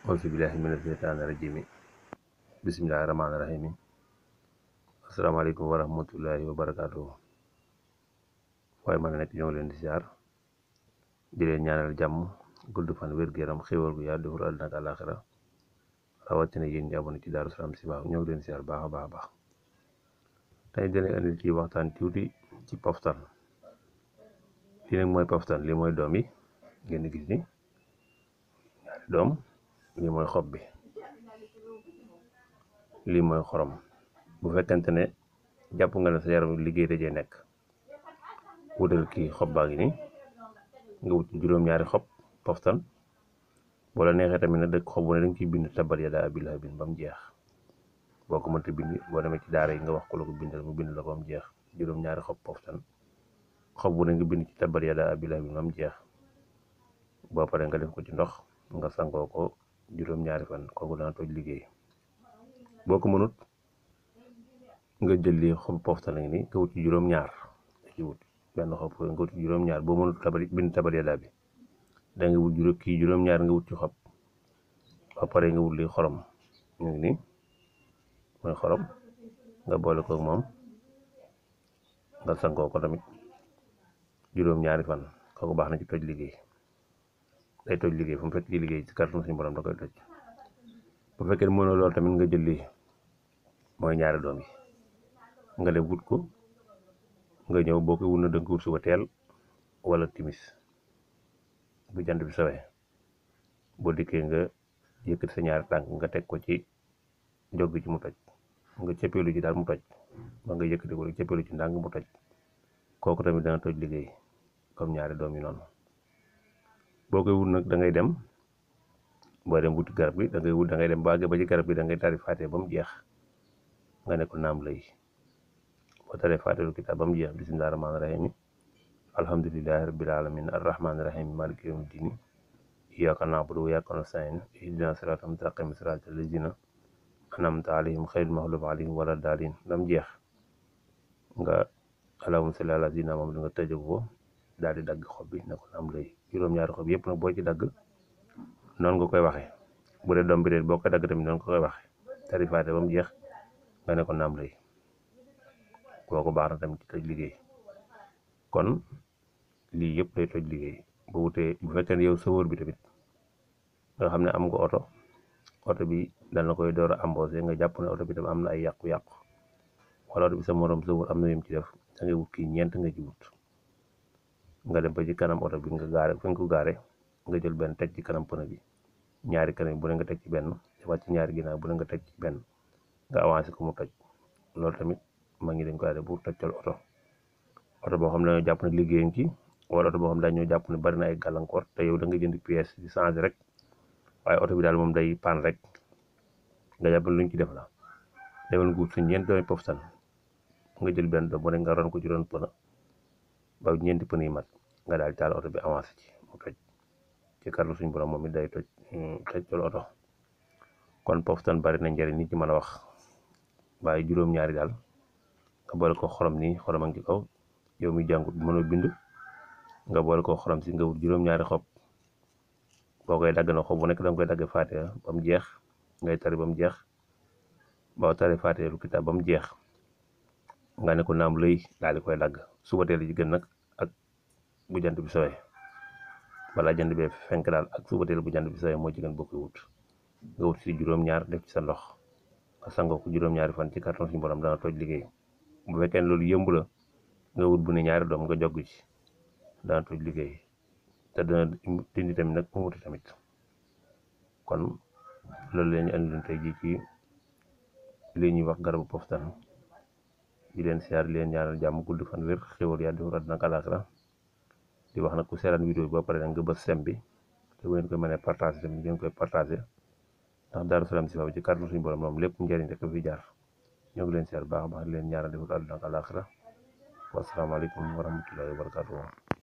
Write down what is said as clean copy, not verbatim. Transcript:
auzu billahi mina sheytaani rajim bismillahi rahmaani rahim asalaamaaleykum wa rahmatullahi wa barakaatuhu waaye mën a nekk ñoo ngi leen di siyaar di leen ñaanal jàmm gudd fan wér-gu-yaram xéwal gu yaa defar àddina ak àllaaxira rawatina yéen ñi abonné ci Daaru Salaam si baax ñoo ngi leen siyaar baax a baax a baax tey dinañ andil ci waxtaan tuuti ci poftan. lii nag mooy poftan, lii mooy doom yi ngeen di gis ni ñaari doom, lii mooy xob bi, lii mooy xorom. bu fekkente ne jàpp nga ne sa yaram liggéey dajee nekk, wutal kii xob baa ngi nii nga wut juróom-ñaari xob poftan. boo la neexee tamit nag dëkk xob bu ne da nga ciy bind tabbat yadaa abii lahabin ba mu jeex. boo ko mënta bind boo demee ci daara yi nga wax ko la ko bindal mu bind la ba mu jeex. juróom-ñaari xob poftan, xob bu ne nga bind ci tabbat yadaa abii lahabin ba mu jeex. boo paree nga def ko ci ndox nga sangoo ko juróom-ñaari fan, kooku dana toj liggéey. boo ko mënut nga jël lii xob poftan la ngi nii nga wut ci juróom-ñaar, ci wut benn xob nga wut ci juróom-ñaar. boo mënut bind tabbat yadaa bi da nga wut juróom-ñaar nga wut ci xob. ba pare nga wut lii xorom, ñu ngi nii mooy xorom, nga boole ko moom nga sangoo ko tamit juróom-ñaari fan. kooku baax na ci toj liggéey, day toj liggéey fu mu fekk ci liggéey ci kàttanu suñu borom da koy toj. bu fekkee mënoo loolu tamit nga jël lii mooy ñaari doom yi nga dem wut ko, nga ñëw boo koy wut na danga ko wut suba teel wala timis bu jant bi sowee. boo dikkee nga yëkkati sa ñaari tànk nga teg ko ci jog ci mu toj, nga cëppeelu ci daal mu toj, ba nga yëkkati ko cëppeelu ci ndànk mu toj. kooku tamit dana toj liggéey comme ñaari doom yi noonu. boo koy wut nag da ngay dem, boo dem wuti garab gi da ngay dem ba àgg ba ci garab gi da ngay tari faatee ba mu jeex, nga ne ko naam lay. boo taree faatee kitaab ba mu jeex, bismillahi rahmaani rahim alhamdulillahi rabbil alamin arrahmaani rahim maliki yawmi diini iyyaka na'budu wa iyyaka nasta'iin ihdina siraatal mustaqiim siraatal laziina an'amta alayhim ghayril maghduubi alayhim wa lad daalliin ba mu jeex. nga allahumma salli ala sayyidina Muhammad nga tëjee ko daal di dagg xob bi ne ko naam lay. juróom-ñaari xob yëpp nag boo ci dagg noonu nga koy waxee. bu dee doom bi de boo koy dagg tamit noonu nga koy waxee, tari faate ba mu jeex nga ne ko naam lay. kooku baax na tamit ci toj liggéey. kon lii yëpp day toj liggéey. bu fekkee ne yow sëfoor bi tamit nga xam ne am nga oto bi dana koy door a embauché, nga jàpp ne oto bi tam am na ay yàqu-yàqu, wala oto bi sa morom sëfoor am na yum ci def, da ngay wut kii ñeent nga ci wut. nga dem ba ci kanam oto bi nga gaare fi nga ko gaare, nga jël benn teg ci kanam pneu bi, ñaari kanam bu ne nga teg ci benn, defaat ci ñaari ginnaaw bu ne nga teg ci benn, nga avancé ko mu toj. loolu tamit maa ngi dañ koy def bu tojtal oto boo xam ne dañoo jàpp ne liggéeyam ci, wala oto boo xam ne dañoo jàpp ne bari na ay gàllankoor te yow da nga jënd pièce di changer rek, waaye oto bi daal moom day pan rek, nga jàpp ne luñ ci def la. demal nga wut sa ñeent doomi poftan, nga jël benn doom bu ne nga ron ko ci ron pneu ba ñeenti pneu yi mat, nga daal taal oto bi avancé ci mu toj. ci kàddu suñu borom moom it day tojtal oto. kon poftan bari na njëriñ nit ñi mën a wax, waaye juróom-ñaari daal nga boole ko xorom nii, xorom a ngi ci kaw, yow mi jàngut mënoo bind, nga boole ko xorom si nga wut juróom-ñaari xob. boo koy dagg na xob bu nekk da nga koy dagg faatee ba mu jeex, ngay tari ba mu jeex. boo tari faatee lu kitaab ba mu jeex nga ne ko naam lay, daal di koy dagg. suba teel ci gën nag ak bu jant bi sowee, balaa jant bee fenk daal, ak suba teel bu jant bi sowee moo ci gën boo koy wut. nga wut si juróom-ñaar def ci sa ndox, nga sangoo ko juróom-ñaari fan, ci kàttan suñu borom dana toj liggéey. bu fekkee ne loolu yëmb la, nga wut bu ne ñaari doom nga jogg ci, dana toj liggéey te dana dindi tamit nag mu wuti tamit. kon loolu la ñu andi leen tey jii ci li ñuy wax garabu poftan. di leen siyaar, di leen ñaanal jàmm, gudd fan, wér, xéwal yàlla defal àddina ak àllaaxira. di wax nag ku seetaan vidéo bi ba pare nag nga bës sem bi, te bu ngeen koy mënee partagé tamit ngeen koy partagé, ndax Daaru Salaam si baabu ci kàddu suñu borom moom lépp njëriñ rek fi jaar. ñoo ngi leen siyaar baax a baax, di leen ñaanal defal àddina ak àllaaxira. wasalaamaaleykum wa rahmatullahi wa barakaatuh.